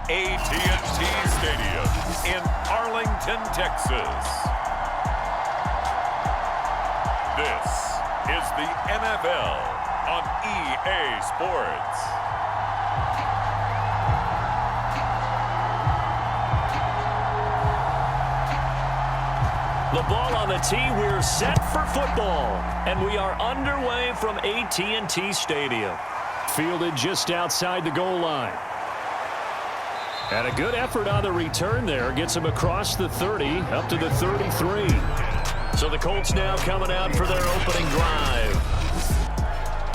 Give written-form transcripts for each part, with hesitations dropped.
AT&T Stadium in Arlington, Texas. This is the NFL on EA Sports. The ball on the tee, we're set for football, and we are underway from AT&T Stadium. Fielded just outside the goal line. And a good effort on the return there. Gets him across the 30, up to the 33. So the Colts now coming out for their opening drive.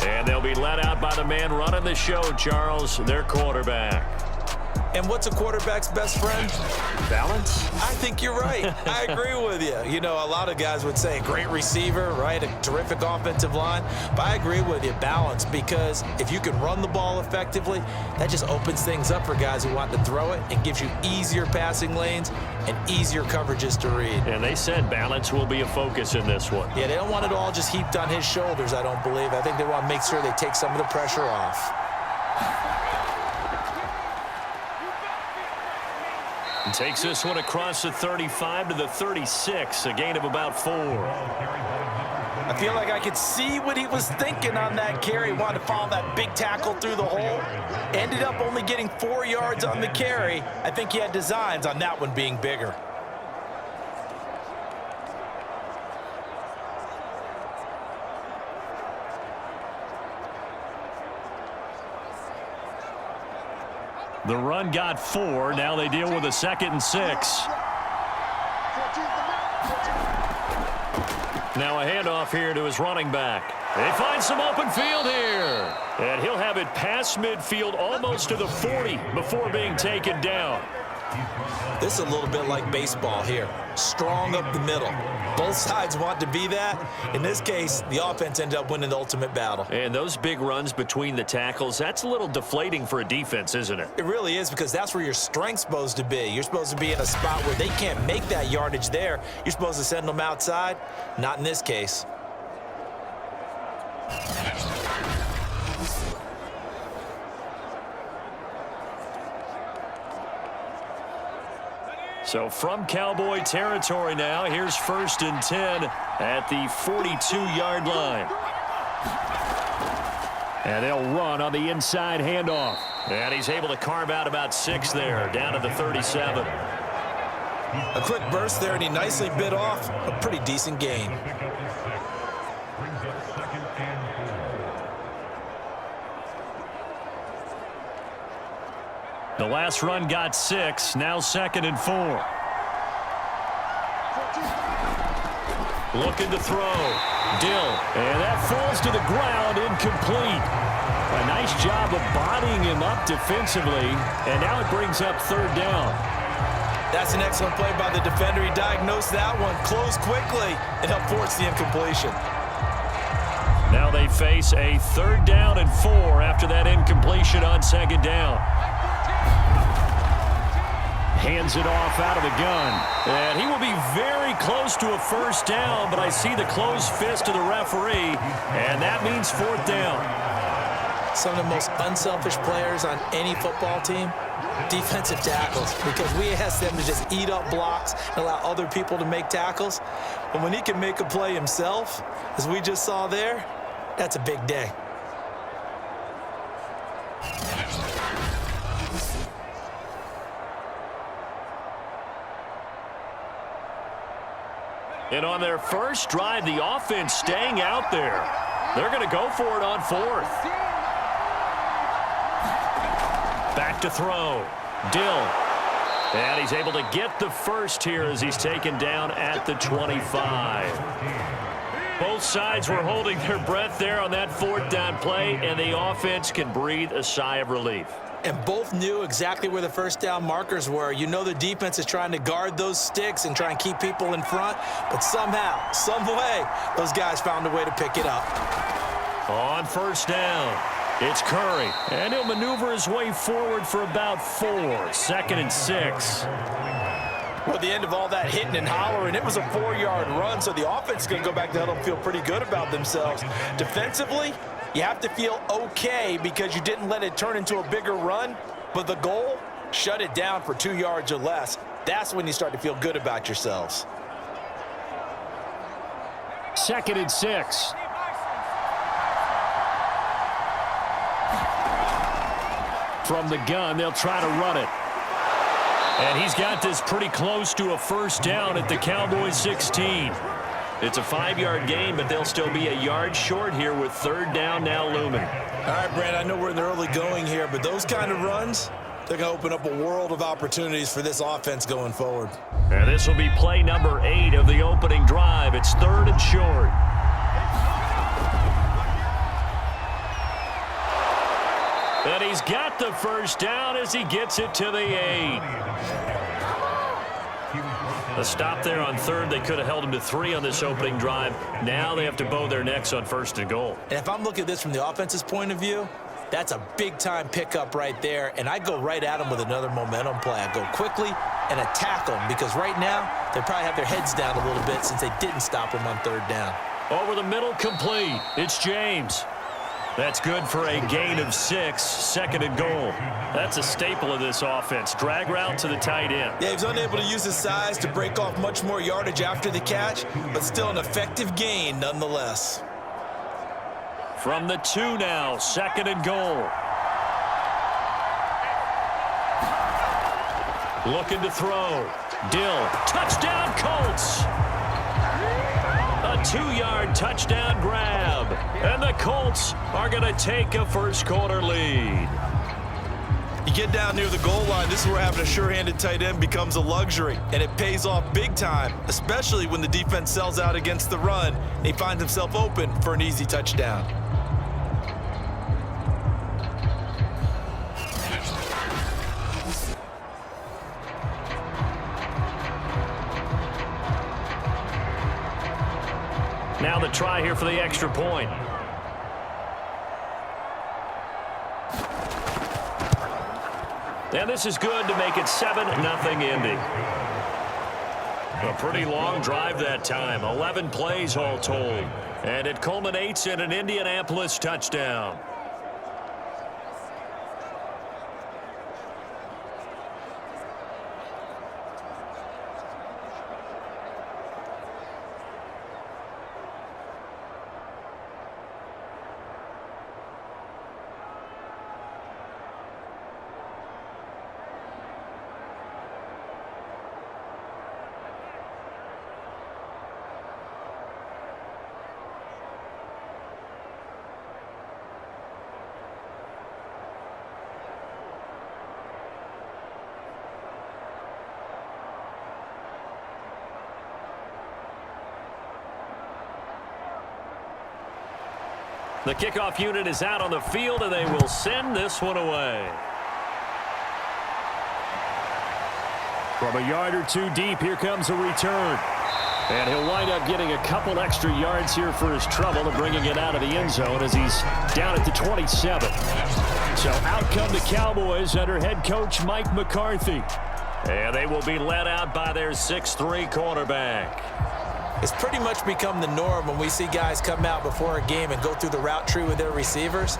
And they'll be led out by the man running the show, Charles, their quarterback. And what's a quarterback's best friend? Balance? I think you're right. I agree with you. You know, a lot of guys would say great receiver, right? A terrific offensive line. But I agree with you, balance, because if you can run the ball effectively, that just opens things up for guys who want to throw it and gives you easier passing lanes and easier coverages to read. And they said balance will be a focus in this one. Yeah, they don't want it all just heaped on his shoulders, I don't believe. I think they want to make sure they take some of the pressure off. Takes this one across the 35 to the 36, a gain of about 4. I feel like I could see what he was thinking on that carry. Wanted to follow that big tackle through the hole. Ended up only getting 4 yards on the carry. I think he had designs on that one being bigger. The run got 4. Now they deal with a 2nd and 6. Now a handoff here to his running back. They find some open field here. And he'll have it past midfield almost to the 40 before being taken down. This is a little bit like baseball here. Strong up the middle. Both sides want to be that. In this case, the offense ended up winning the ultimate battle. And those big runs between the tackles, that's a little deflating for a defense, isn't it? It really is, because that's where your strength's supposed to be. You're supposed to be in a spot where they can't make that yardage there. You're supposed to send them outside. Not in this case. So from Cowboy territory now, here's 1st and 10 at the 42-yard line. And they'll run on the inside handoff. And he's able to carve out about 6 there, down to the 37. A quick burst there, and he nicely bit off a pretty decent gain. The last run got 6, now 2nd and 4. Looking to throw. Dill. And that falls to the ground, incomplete. A nice job of bodying him up defensively, and now it brings up 3rd down. That's an excellent play by the defender. He diagnosed that one, closed quickly, and helped force the incompletion. Now they face a 3rd down and 4 after that incompletion on 2nd down. Hands it off out of the gun. And he will be very close to a 1st down, but I see the closed fist of the referee, and that means 4th down. Some of the most unselfish players on any football team, defensive tackles, because we ask them to just eat up blocks and allow other people to make tackles. But when he can make a play himself, as we just saw there, that's a big day. And on their first drive, the offense staying out there. They're going to go for it on 4th. Back to throw. Dill. And he's able to get the 1st here as he's taken down at the 25. Both sides were holding their breath there on that 4th down play, and the offense can breathe a sigh of relief. And both knew exactly where the 1st down markers were. You know the defense is trying to guard those sticks and try and keep people in front, but somehow, some way, those guys found a way to pick it up. On 1st down, it's Curry, and he'll maneuver his way forward for about 4, 2nd and 6. Well, at the end of all that hitting and hollering, it was a 4-yard run, so the offense is going to go back to huddle and feel pretty good about themselves. Defensively, you have to feel okay because you didn't let it turn into a bigger run, but the goal, shut it down for 2 yards or less. That's when you start to feel good about yourselves. 2nd and 6. From the gun, they'll try to run it. And he's got this pretty close to a first down at the Cowboys 16. It's a 5-yard gain, but they'll still be a yard short here with 3rd down now looming. All right, Brand, I know we're in the early going here, but those kind of runs, they're going to open up a world of opportunities for this offense going forward. And this will be play number 8 of the opening drive. It's 3rd and short. And he's got the first down as he gets it to the 8. A stop there on 3rd. They could have held him to 3 on this opening drive. Now they have to bow their necks on 1st and goal. And if I'm looking at this from the offense's point of view, that's a big-time pickup right there, and I go right at them with another momentum play. I go quickly and attack them because right now they probably have their heads down a little bit since they didn't stop them on 3rd down. Over the middle, complete. It's James. That's good for a gain of 6, 2nd and goal. That's a staple of this offense. Drag route to the tight end. Yeah, he was unable to use his size to break off much more yardage after the catch, but still an effective gain nonetheless. From the 2 now, 2nd and goal. Looking to throw. Dill, touchdown Colts! A 2-yard touchdown grab. And the Colts are going to take a first-quarter lead. You get down near the goal line, this is where having a sure-handed tight end becomes a luxury, and it pays off big time, especially when the defense sells out against the run, and he finds himself open for an easy touchdown. Now the try here for the extra point. And this is good to make it 7-0 Indy. A pretty long drive that time. 11 plays all told. And it culminates in an Indianapolis touchdown. The kickoff unit is out on the field, and they will send this one away. From a yard or 2 deep, here comes a return. And he'll wind up getting a couple extra yards here for his trouble and bringing it out of the end zone as he's down at the 27. So out come the Cowboys under head coach Mike McCarthy. And they will be led out by their 6'3" quarterback. It's pretty much become the norm when we see guys come out before a game and go through the route tree with their receivers.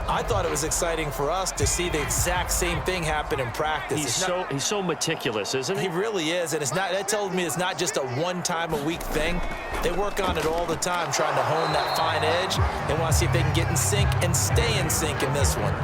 I thought it was exciting for us to see the exact same thing happen in practice. He's so meticulous, isn't he? He really is, and that tells me it's not just a one-time-a-week thing. They work on it all the time, trying to hone that fine edge. They want to see if they can get in sync and stay in sync in this one.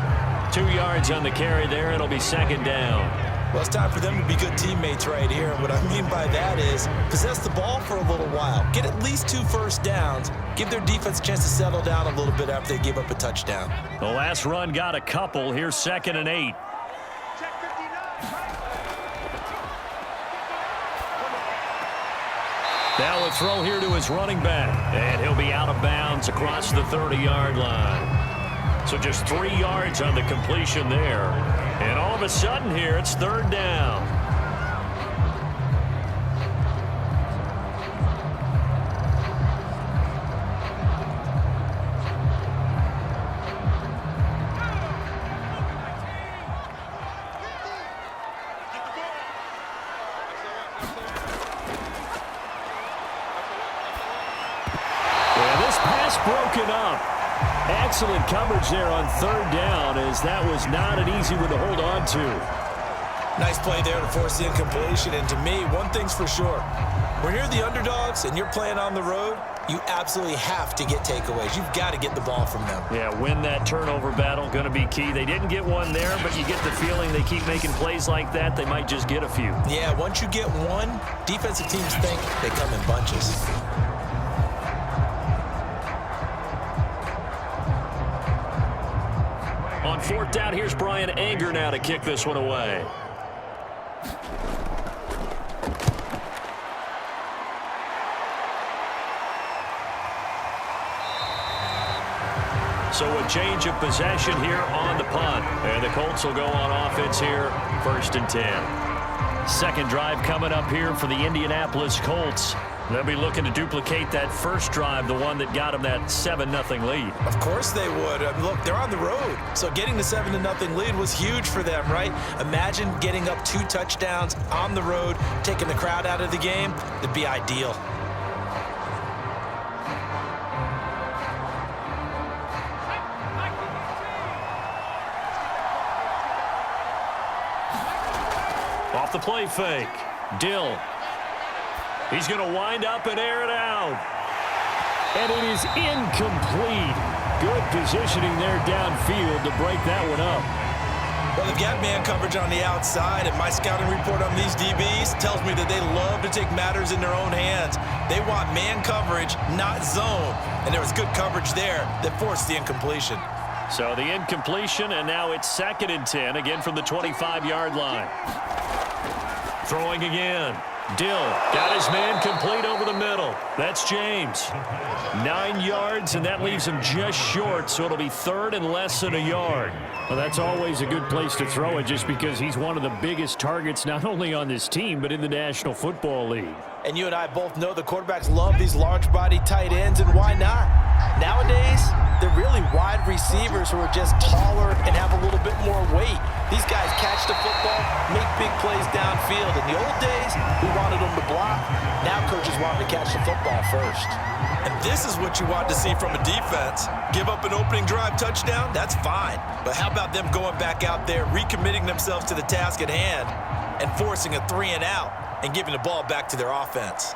2 yards on the carry there. It'll be 2nd down. Well, it's time for them to be good teammates right here. And what I mean by that is possess the ball for a little while. Get at least 2 first downs. Give their defense a chance to settle down a little bit after they give up a touchdown. The last run got a couple. Here's 2nd and 8. Now a throw here to his running back. And he'll be out of bounds across the 30-yard line. So just 3 yards on the completion there. And all of a sudden here, it's 3rd down. And this pass broken up. Excellent coverage there on 3rd down, as that was not an easy one to hold on to. Nice play there to force the incompletion. And to me, one thing's for sure. When you're the underdogs and you're playing on the road, you absolutely have to get takeaways. You've got to get the ball from them. Yeah, win that turnover battle, going to be key. They didn't get one there, but you get the feeling they keep making plays like that, they might just get a few. Yeah, once you get one, defensive teams think they come in bunches. On fourth down, here's Brian Anger now to kick this one away. So a change of possession here on the punt. And the Colts will go on offense here, 1st and 10. Second drive coming up here for the Indianapolis Colts. They'll be looking to duplicate that first drive, the one that got them that 7-0 lead. Of course they would. Look, they're on the road. So getting the 7-0 lead was huge for them, right? Imagine getting up 2 touchdowns on the road, taking the crowd out of the game. It'd be ideal. Off the play fake. Dill. He's going to wind up and air it out. And it is incomplete. Good positioning there downfield to break that one up. Well, they've got man coverage on the outside, and my scouting report on these DBs tells me that they love to take matters in their own hands. They want man coverage, not zone. And there was good coverage there that forced the incompletion. So the incompletion, and now it's 2nd and 10, again from the 25-yard line. Throwing again. Dill got his man complete over the middle. That's James. 9 yards, and that leaves him just short, so it'll be 3rd and less than a yard. Well, that's always a good place to throw it just because he's one of the biggest targets not only on this team but in the National Football League. And you and I both know the quarterbacks love these large-body tight ends, and why not? Nowadays, they're really wide receivers who are just taller and have a little bit more weight. These guys catch the football, make big plays downfield. In the old days, we wanted them to block. Now coaches want them to catch the football first. And this is what you want to see from a defense. Give up an opening drive touchdown, that's fine. But how about them going back out there, recommitting themselves to the task at hand, and forcing a 3-and-out and giving the ball back to their offense?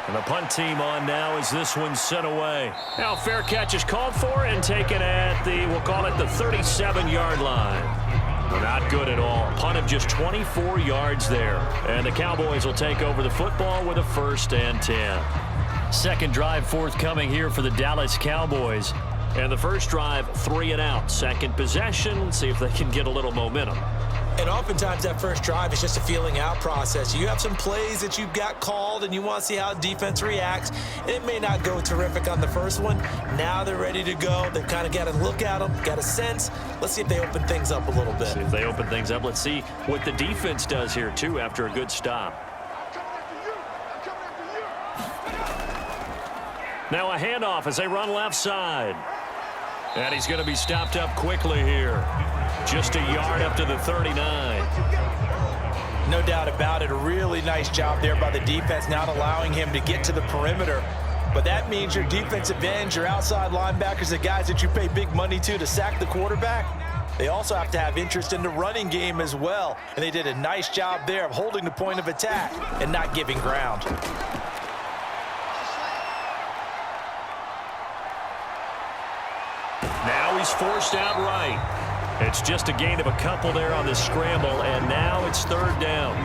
And the punt team on now as this one's sent away. Now fair catch is called for and taken at the, we'll call it the 37-yard line. Well, not good at all. Punt of just 24 yards there. And the Cowboys will take over the football with a 1st and 10. Second drive forthcoming here for the Dallas Cowboys. And the first drive, 3-and-out. Second possession, see if they can get a little momentum. And oftentimes that first drive is just a feeling out process. You have some plays that you've got called and you want to see how defense reacts. It may not go terrific on the first one. Now they're ready to go. They've kind of got to look at them, got a sense. Let's see if they open things up a little bit. See if they open things up. Let's see what the defense does here, too, after a good stop. Now a handoff as they run left side. And he's going to be stopped up quickly here. Just a yard up to the 39. No doubt about it. A really nice job there by the defense, not allowing him to get to the perimeter. But that means your defensive ends, your outside linebackers, the guys that you pay big money to sack the quarterback, they also have to have interest in the running game as well. And they did a nice job there of holding the point of attack and not giving ground. Now he's forced out right. It's just a gain of a couple there on the scramble, and now it's 3rd down.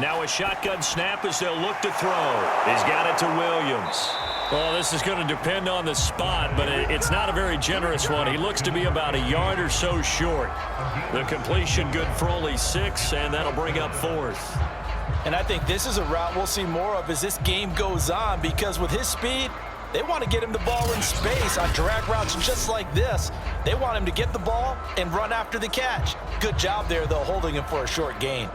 Now a shotgun snap as they'll look to throw. He's got it to Williams. Well, this is going to depend on the spot, but it's not a very generous one. He looks to be about a yard or so short. The completion good for only 6, and that'll bring up 4th. And I think this is a route we'll see more of as this game goes on, because with his speed, they want to get him the ball in space on drag routes just like this. They want him to get the ball and run after the catch. Good job there, though, holding him for a short gain.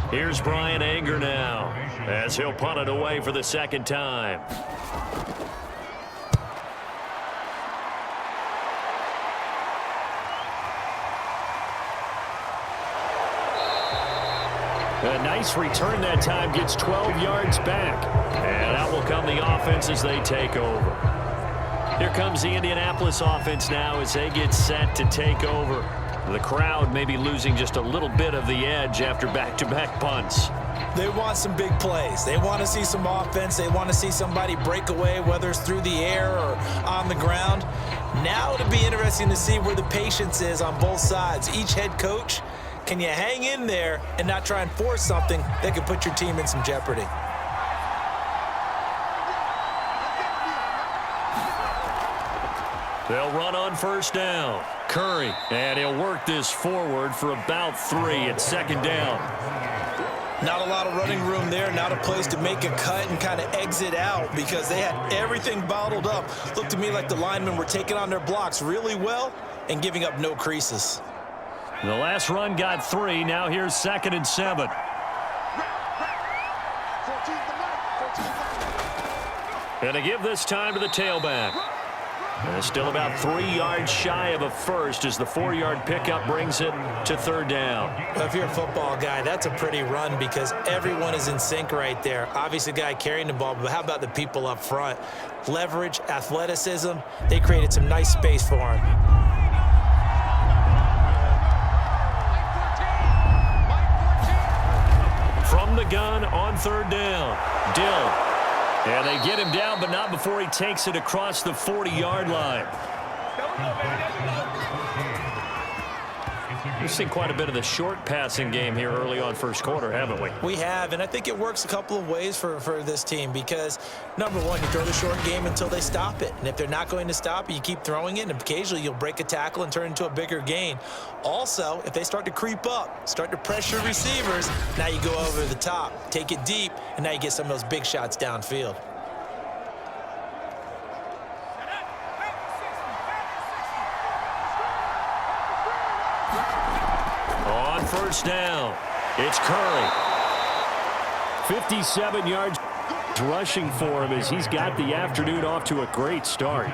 Here's Brian Anger now as he'll punt it away for the second time. A nice return that time, gets 12 yards back. And out will come the offense as they take over. Here comes the Indianapolis offense now as they get set to take over. The crowd may be losing just a little bit of the edge after back-to-back punts. They want some big plays. They want to see some offense. They want to see somebody break away, whether it's through the air or on the ground. Now it'll be interesting to see where the patience is on both sides. Each head coach, can you hang in there and not try and force something that could put your team in some jeopardy? They'll run on first down. Curry, and he'll work this forward for about 3 at second down. Not a lot of running room there, not a place to make a cut and kind of exit out because they had everything bottled up. Looked to me like the linemen were taking on their blocks really well and giving up no creases. The last run got 3. Now here's 2nd and 7. And to give this time to the tailback. And still about 3 yards shy of a first as the 4-yard pickup brings it to third down. If you're a football guy, that's a pretty run because everyone is in sync right there. Obviously, the guy carrying the ball, but how about the people up front? Leverage, athleticism, they created some nice space for him. From the gun on third down, Dill. And they get him down, but not before he takes it across the 40-yard line. We've seen quite a bit of the short passing game here early on first quarter, haven't we? We have, and I think it works a couple of ways for this team because, number one, you throw the short game until they stop it. And if they're not going to stop it, you keep throwing it, and occasionally you'll break a tackle and turn it into a bigger gain. Also, if they start to creep up, start to pressure receivers, now you go over the top, take it deep, and now you get some of those big shots downfield. On first down, it's Curry. 57 yards rushing for him as he's got the afternoon off to a great start.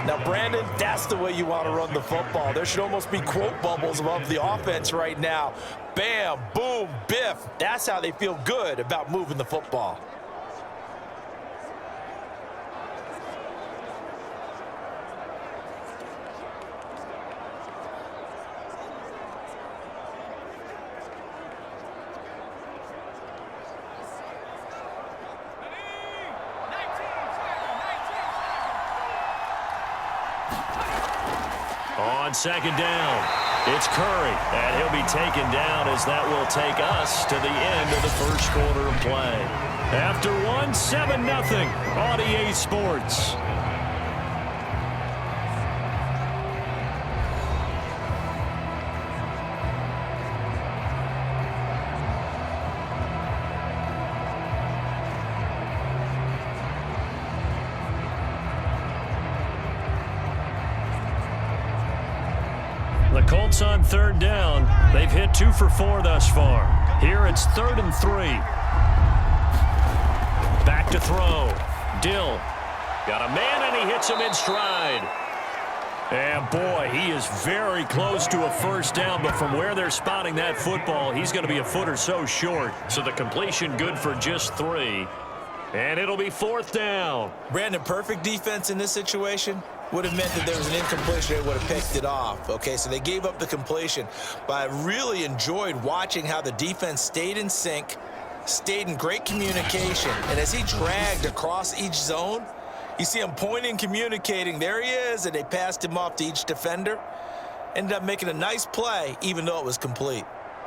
Now, Brandon, that's the way you want to run the football. There should almost be quote bubbles above the offense right now. Bam, boom, biff. That's how they feel good about moving the football. On second down, it's Curry, and he'll be taken down as that will take us to the end of the first quarter of play. After one, 7-0 on EA Sports. The Colts on third down. They've hit 2 for 4 thus far. Here it's 3rd and 3. Back to throw. Dill. Got a man and he hits him in stride. And boy, he is very close to a first down, but from where they're spotting that football, he's going to be a foot or so short. So the completion good for just 3. And it'll be 4th down. Brandon, perfect defense in this situation would have meant that there was an incompletion. They would have picked it off. Okay, so they gave up the completion. But I really enjoyed watching how the defense stayed in sync, stayed in great communication. And as he dragged across each zone, you see him pointing, communicating. There he is, and they passed him off to each defender. Ended up making a nice play, even though it was complete.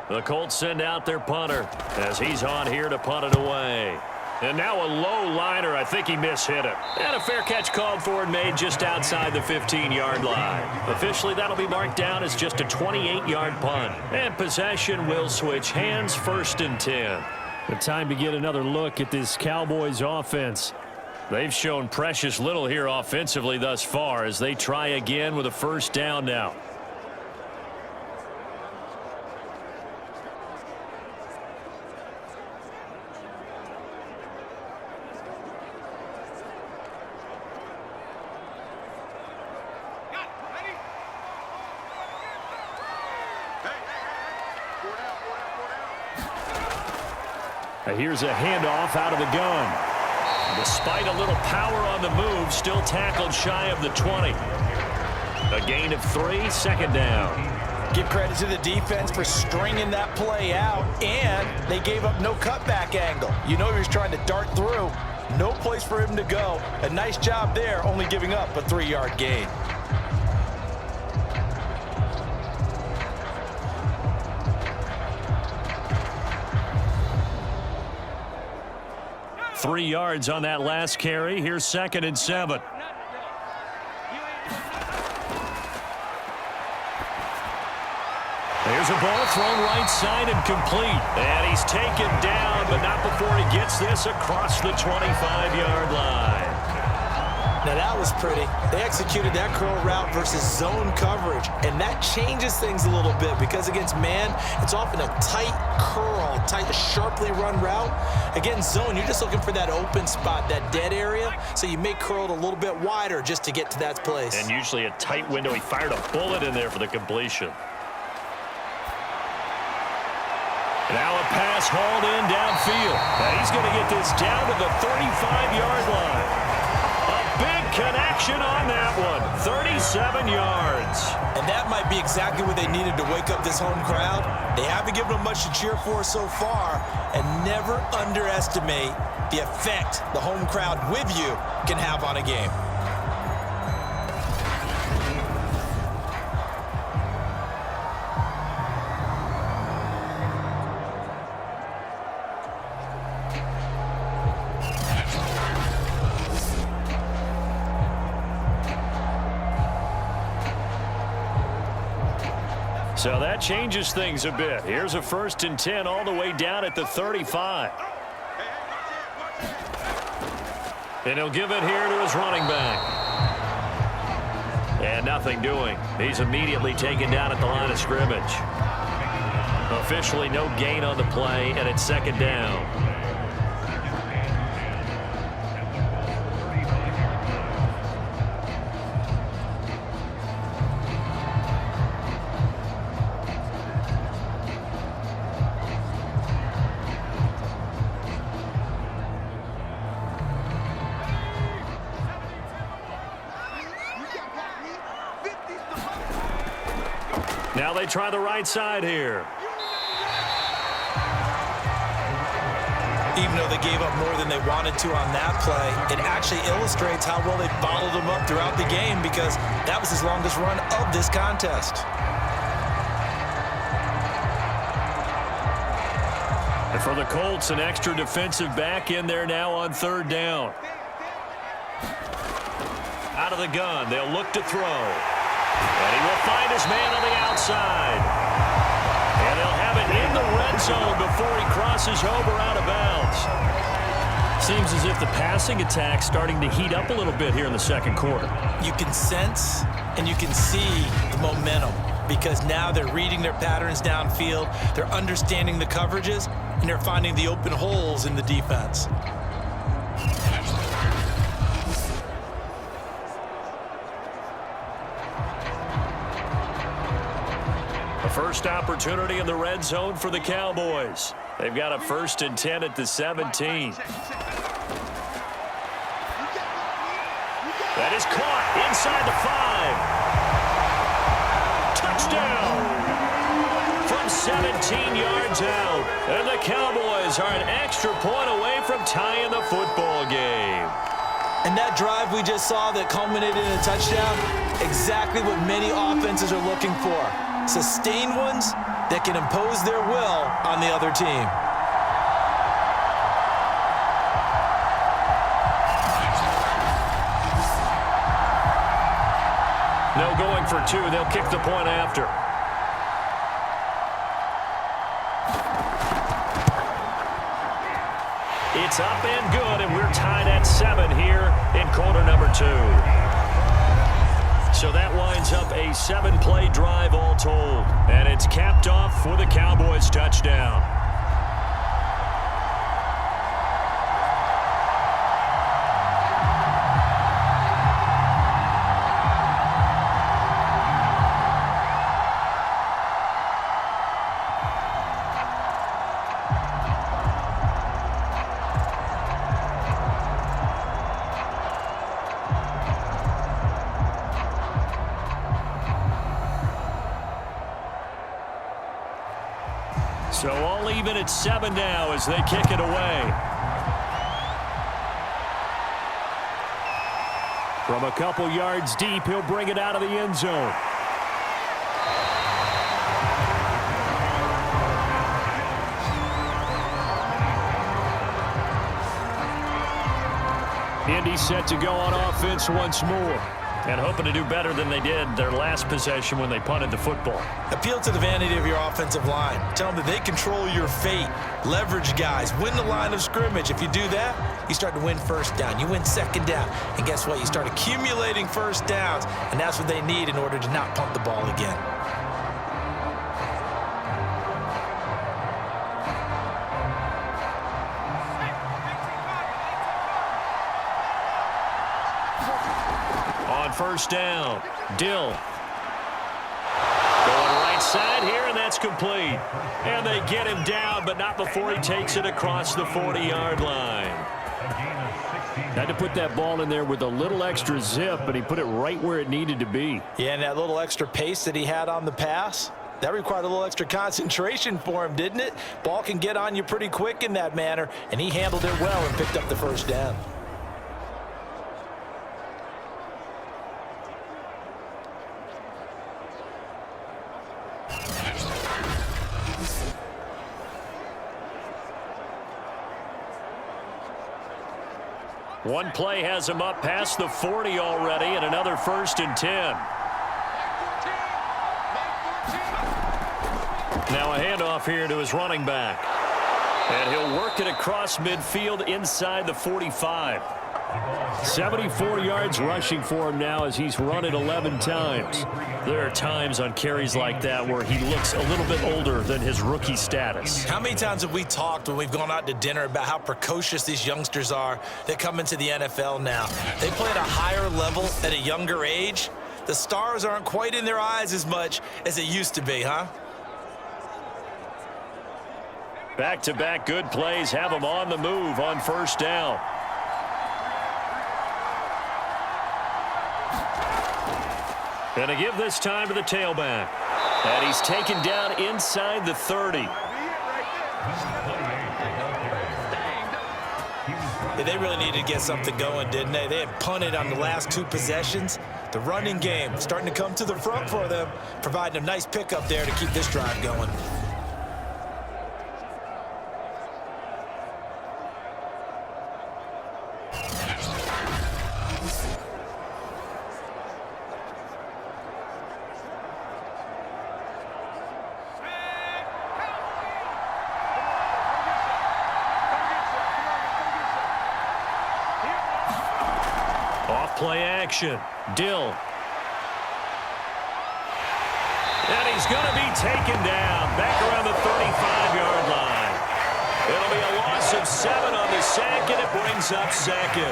The Colts send out their punter as he's on here to punt it away. And now a low liner. I think he mishit it. And a fair catch called for and made just outside the 15-yard line. Officially, that'll be marked down as just a 28-yard punt. And possession will switch hands, 1st and 10. The time to get another look at this Cowboys offense. They've shown precious little here offensively thus far as they try again with a first down now. Here's a handoff out of the gun. Despite a little power on the move, still tackled shy of the 20. A gain of 3, second down. Give credit to the defense for stringing that play out, and they gave up no cutback angle. You know he was trying to dart through. No place for him to go. A nice job there, only giving up a 3-yard gain. Three yards on that last carry. Here's 2nd and 7. There's a ball thrown right side and complete. And he's taken down, but not before he gets this across the 25-yard line. Now that was pretty. They executed that curl route versus zone coverage, and that changes things a little bit because against man, it's often a tight curl, tight, sharply run route. Against zone, you're just looking for that open spot, that dead area, so you may curl it a little bit wider just to get to that place. And usually a tight window. He fired a bullet in there for the completion. Now a pass hauled in downfield. Now he's going to get this down to the 35-yard line. A big connection on that one. 37 yards. And that might be exactly what they needed to wake up this home crowd. They haven't given them much to cheer for so far. And never underestimate the effect the home crowd with you can have on a game. So that changes things a bit. Here's a 1st and 10 all the way down at the 35. And he'll give it here to his running back. And nothing doing. He's immediately taken down at the line of scrimmage. Officially no gain on the play, and it's 2nd down. Now they try the right side here. Even though they gave up more than they wanted to on that play, it actually illustrates how well they bottled them up throughout the game because that was his longest run of this contest. And for the Colts, an extra defensive back in there now on 3rd down. Out of the gun, they'll look to throw. And he will find his man on the outside. And they'll have it in the red zone before he crosses over out of bounds. Seems as if the passing attack's starting to heat up a little bit here in the 2nd quarter. You can sense and you can see the momentum because now they're reading their patterns downfield, they're understanding the coverages, and they're finding the open holes in the defense. First opportunity in the red zone for the Cowboys. They've got a 1st and 10 at the 17. That is caught inside the 5. Touchdown from 17 yards out. And the Cowboys are an extra point away from tying the football game. And that drive we just saw that culminated in a touchdown, exactly what many offenses are looking for. Sustained ones that can impose their will on the other team. No going for 2. They'll kick the point after. It's up and good, and we're tied at 7 here in quarter number 2. So that winds up a 7-play drive all told. And it's capped off for the Cowboys touchdown. So all even at 7 now as they kick it away. From a couple yards deep, he'll bring it out of the end zone. Indy set to go on offense once more. And hoping to do better than they did their last possession when they punted the football. Appeal to the vanity of your offensive line. Tell them that they control your fate. Leverage guys. Win the line of scrimmage. If you do that, you start to win first down. You win second down. And guess what? You start accumulating first downs. And that's what they need in order to not punt the ball again. First down. Dill. Going right side here, and that's complete. And they get him down, but not before he takes it across the 40-yard line. Had to put that ball in there with a little extra zip, but he put it right where it needed to be. Yeah, and that little extra pace that he had on the pass, that required a little extra concentration for him, didn't it? Ball can get on you pretty quick in that manner, and he handled it well and picked up the first down. One play has him up past the 40 already, and another 1st and 10. Now a handoff here to his running back. And he'll work it across midfield inside the 45. 74 yards rushing for him now as he's run it 11 times. There are times on carries like that where he looks a little bit older than his rookie status. How many times have we talked when we've gone out to dinner about how precocious these youngsters are that come into the NFL now? They play at a higher level at a younger age. The stars aren't quite in their eyes as much as it used to be, huh? Back-to-back good plays have him on the move on first down. And a give this time to the tailback. And he's taken down inside the 30. Yeah, they really needed to get something going, didn't they? They had punted on the last 2 possessions. The running game starting to come to the front for them, providing a nice pickup there to keep this drive going. Play action. Dill. And he's going to be taken down back around the 35-yard line. It'll be a loss of 7 on the sack, and it brings up second.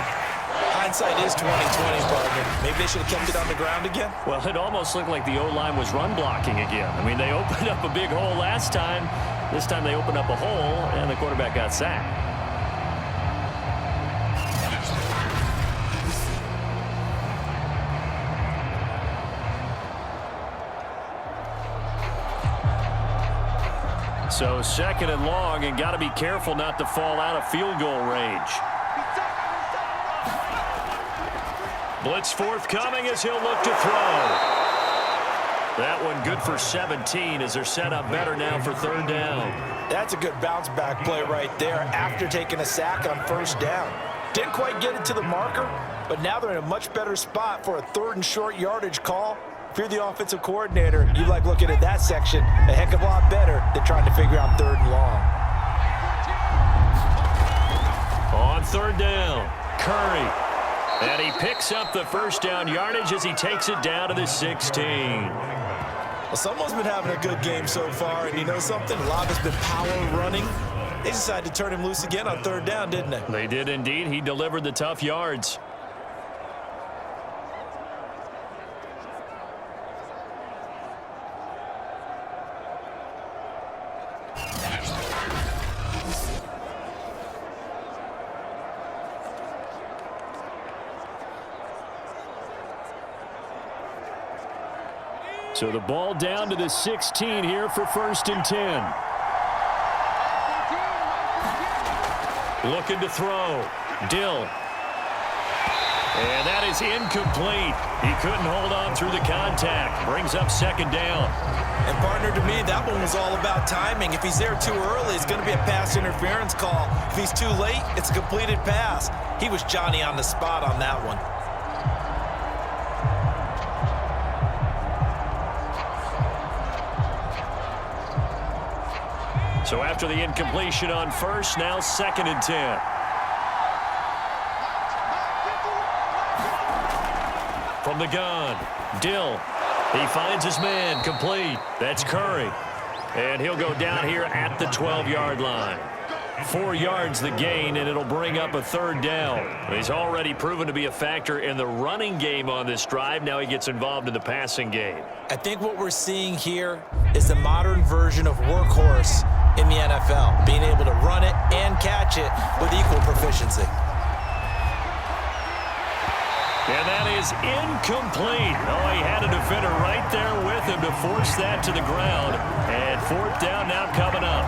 Hindsight is 20/20, partner. Maybe they should have kept it on the ground again. Well, it almost looked like the O-line was run blocking again. I mean, they opened up a big hole last time. This time they opened up a hole, and the quarterback got sacked. So 2nd and long, and got to be careful not to fall out of field goal range. Blitz forthcoming as he'll look to throw. That one good for 17 as they're set up better now for 3rd down. That's a good bounce back play right there after taking a sack on 1st down. Didn't quite get it to the marker, but now they're in a much better spot for a 3rd and short yardage call. If you're the offensive coordinator, you like looking at that section a heck of a lot better than trying to figure out 3rd and long. On 3rd down, Curry. And he picks up the 1st down yardage as he takes it down to the 16. Well, someone's been having a good game so far, and you know something? A lot has been power running. They decided to turn him loose again on 3rd down, didn't they? They did indeed. He delivered the tough yards. So the ball down to the 16 here for 1st and 10. Looking to throw. Dill. And that is incomplete. He couldn't hold on through the contact. Brings up second down. And partner, to me, that one was all about timing. If he's there too early, it's going to be a pass interference call. If he's too late, it's a completed pass. He was Johnny on the spot on that one. So after the incompletion on first, now 2nd and 10. From the gun, Dill. He finds his man, complete. That's Curry. And he'll go down here at the 12-yard line. 4 yards the gain, and it'll bring up a 3rd down. He's already proven to be a factor in the running game on this drive. Now he gets involved in the passing game. I think what we're seeing here is the modern version of workhorse in the NFL, being able to run it and catch it with equal proficiency. And that is incomplete. Oh, he had a defender right there with him to force that to the ground. And 4th down now coming up.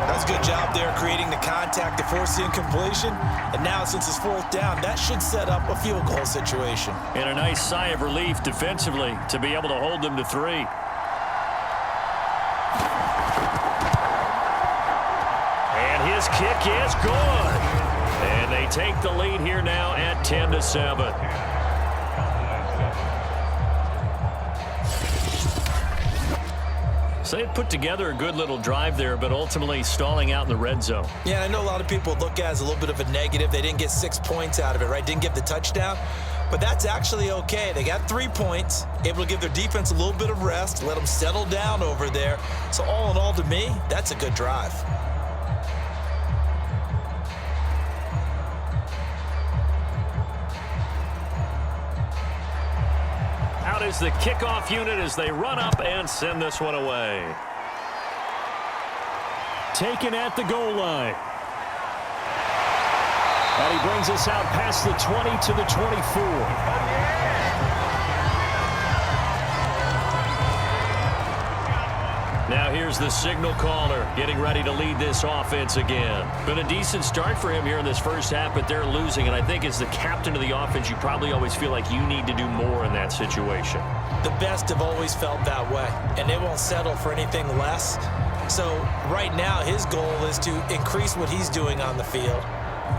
That's a good job there creating the contact to force the incompletion. And now since it's 4th down, that should set up a field goal situation. And a nice sigh of relief defensively to be able to hold them to 3. And his kick is good. And they take the lead here now at 10-7. So they put together a good little drive there, but ultimately stalling out in the red zone. Yeah, I know a lot of people look at it as a little bit of a negative. They didn't get 6 points out of it, right? Didn't get the touchdown. But that's actually okay. They got 3 points, able to give their defense a little bit of rest, let them settle down over there. So all in all, to me, that's a good drive. Out is the kickoff unit as they run up and send this one away. Taken at the goal line. And he brings us out past the 20 to the 24. Now here's the signal caller getting ready to lead this offense again. Been a decent start for him here in this first half, but they're losing. And I think as the captain of the offense, you probably always feel like you need to do more in that situation. The best have always felt that way, and they won't settle for anything less. So right now his goal is to increase what he's doing on the field,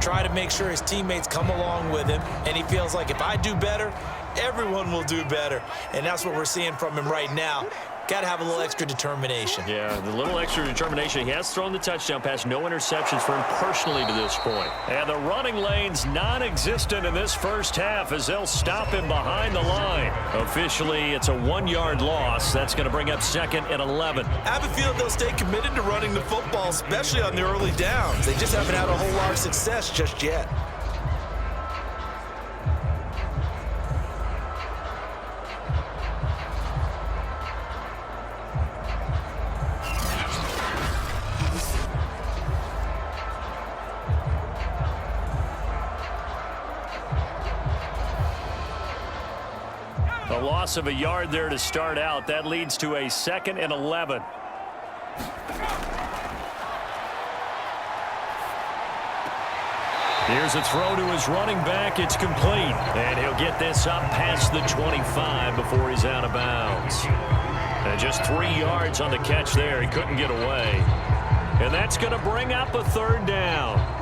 try to make sure his teammates come along with him, and he feels like if I do better, everyone will do better. And that's what we're seeing from him right now. Got to have a little extra determination. Yeah, the little extra determination. He has thrown the touchdown pass. No interceptions for him personally to this point. And the running lane's non-existent in this first half as they'll stop him behind the line. Officially, it's a 1-yard loss. That's going to bring up 2nd and 11. I have a feeling they'll stay committed to running the football, especially on the early downs. They just haven't had a whole lot of success just yet. A loss of a yard there to start out. That leads to a 2nd and 11. Here's a throw to his running back. It's complete. And he'll get this up past the 25 before he's out of bounds. And just 3 yards on the catch there. He couldn't get away. And that's going to bring up a 3rd down.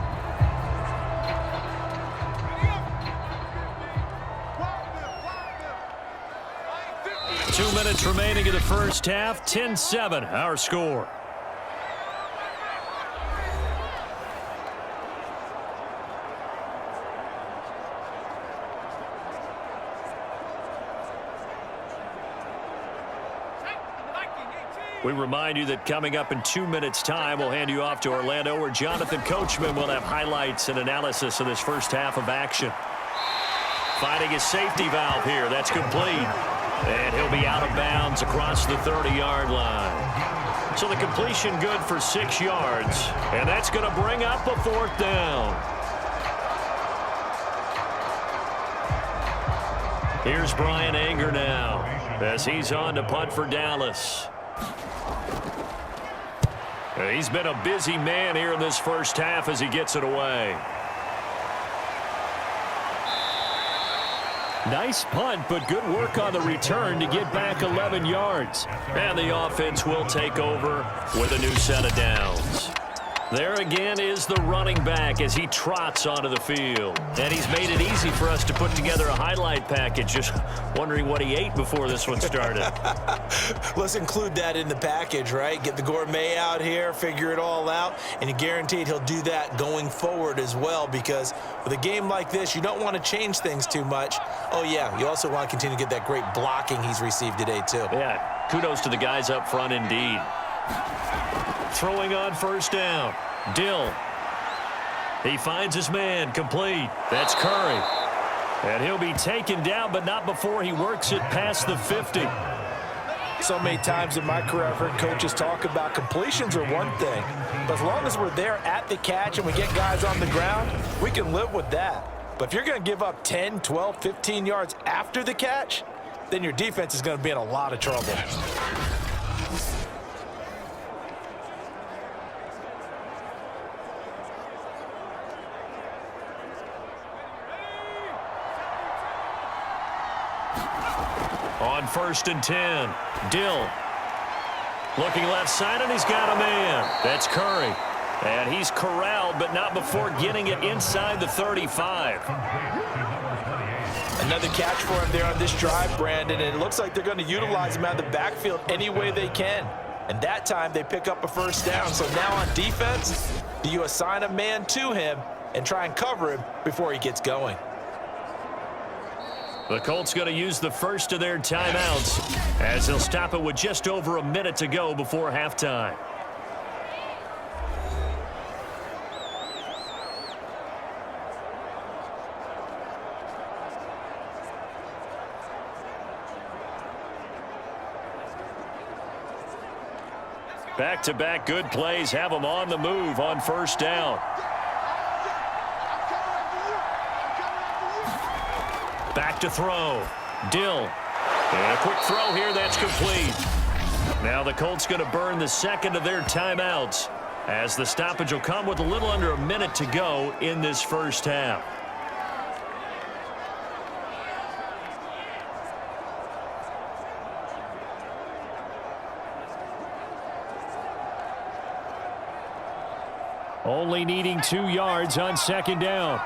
2 minutes remaining in the first half. 10-7, our score. We remind you that coming up in 2 minutes' time, we'll hand you off to Orlando, where Jonathan Coachman will have highlights and analysis of this first half of action. Finding his safety valve here. That's complete. And he'll be out of bounds across the 30-yard line. So the completion good for 6 yards. And that's going to bring up a 4th down. Here's Brian Anger now as he's on to punt for Dallas. He's been a busy man here in this first half as he gets it away. Nice punt, but good work on the return to get back 11 yards. And the offense will take over with a new set of downs. There again is the running back as he trots onto the field. And he's made it easy for us to put together a highlight package. Just wondering what he ate before this one started. Let's include that in the package, right? Get the gourmet out here, figure it all out, and you're guaranteed he'll do that going forward as well, because with a game like this, you don't want to change things too much. Oh, yeah, you also want to continue to get that great blocking he's received today, too. Yeah, kudos to the guys up front indeed. Throwing on first down. Dill. He finds his man, complete. That's Curry. And he'll be taken down, but not before he works it past the 50. So many times in my career, I've heard coaches talk about completions are one thing, but as long as we're there at the catch and we get guys on the ground, we can live with that. But if you're going to give up 10, 12, 15 yards after the catch, then your defense is going to be in a lot of trouble. On 1st and 10, Dill. Looking left side, and he's got a man. That's Curry. And he's corralled, but not before getting it inside the 35. Another catch for him there on this drive, Brandon, and it looks like they're going to utilize him out of the backfield any way they can. And that time, they pick up a first down. So now on defense, do you assign a man to him and try and cover him before he gets going? The Colts going to use the first of their timeouts as they'll stop it with just over a minute to go before halftime. Back-to-back good plays have them on the move on first down. Back to throw. Dill. And a quick throw here that's complete. Now the Colts going to burn the second of their timeouts as the stoppage will come with a little under a minute to go in this first half. Only needing 2 yards on second down.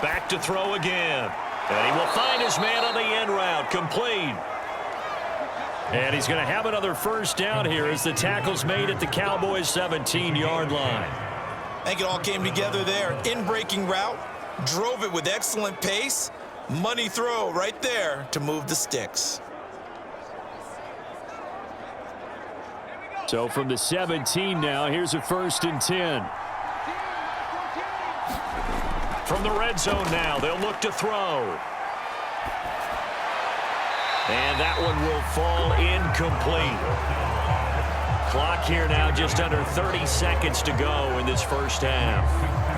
Back to throw again. And he will find his man on the end route. Complete. And he's going to have another first down here as the tackle's made at the Cowboys' 17-yard line. I think it all came together there. In-breaking route. Drove it with excellent pace. Money throw right there to move the sticks. So from the 17 now, here's a 1st and 10. From the red zone now, they'll look to throw. And that one will fall incomplete. Clock here now, just under 30 seconds to go in this first half.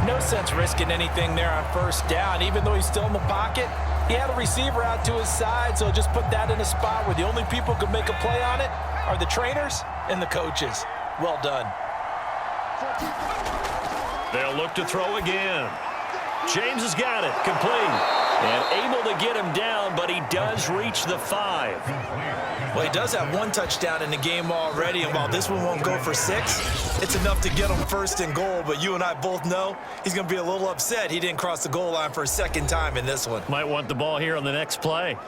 No sense risking anything there on first down. Even though he's still in the pocket, he had a receiver out to his side, so just put that in a spot where the only people who can make a play on it are the trainers and the coaches. Well done. They'll look to throw again. James has got it, complete, and able to get him down, but he does reach the 5. Well, he does have one touchdown in the game already, and while this one won't go for 6, it's enough to get him 1st and goal, but you and I both know he's going to be a little upset he didn't cross the goal line for a second time in this one. Might want the ball here on the next play.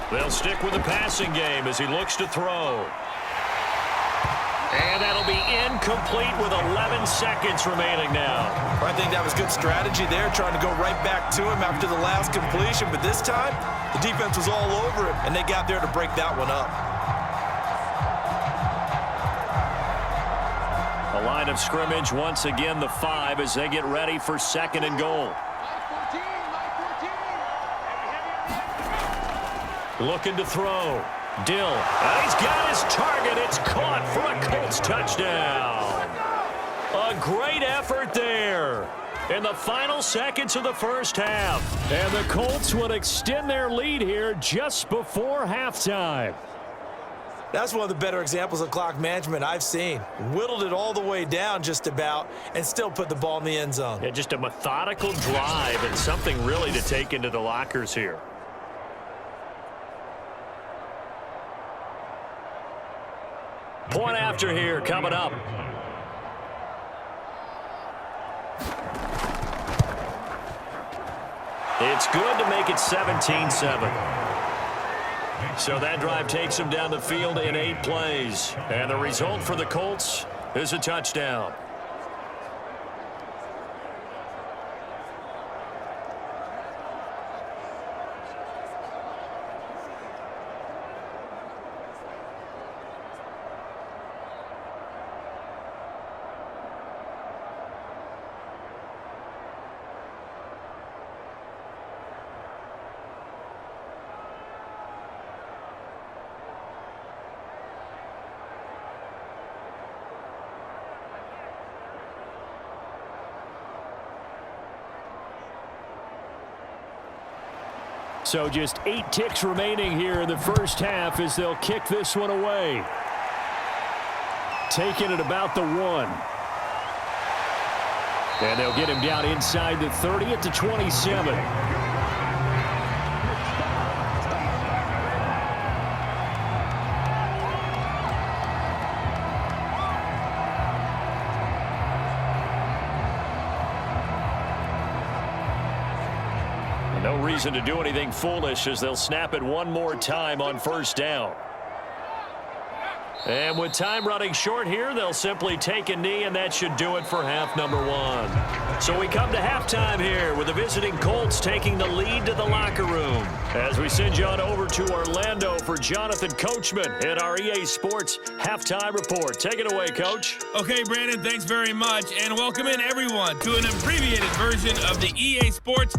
They'll stick with the passing game as he looks to throw. And that'll be incomplete with 11 seconds remaining now. I think that was good strategy there, trying to go right back to him after the last completion. But this time, the defense was all over him, and they got there to break that one up. The line of scrimmage, once again, the 5 as they get ready for 2nd and goal. Looking to throw. Dill. And he's got his target. It's caught for a Colts touchdown. A great effort there in the final seconds of the first half. And the Colts would extend their lead here just before halftime. That's one of the better examples of clock management I've seen. Whittled it all the way down just about and still put the ball in the end zone. Yeah, just a methodical drive and something really to take into the lockers here. Point after here coming up. It's good to make it 17-7. So that drive takes them down the field in 8 plays. And the result for the Colts is a touchdown. So just 8 ticks remaining here in the first half as they'll kick this one away. Taking it about the 1. And they'll get him down inside the 30 at the 27. No reason to do anything foolish as they'll snap it one more time on first down. And with time running short here, they'll simply take a knee, and that should do it for half number 1. So we come to halftime here with the visiting Colts taking the lead to the locker room. As we send you on over to Orlando for Jonathan Coachman in our EA Sports Halftime Report. Take it away, Coach. Okay, Brandon, thanks very much. And welcome in, everyone, to an abbreviated version of the EA Sports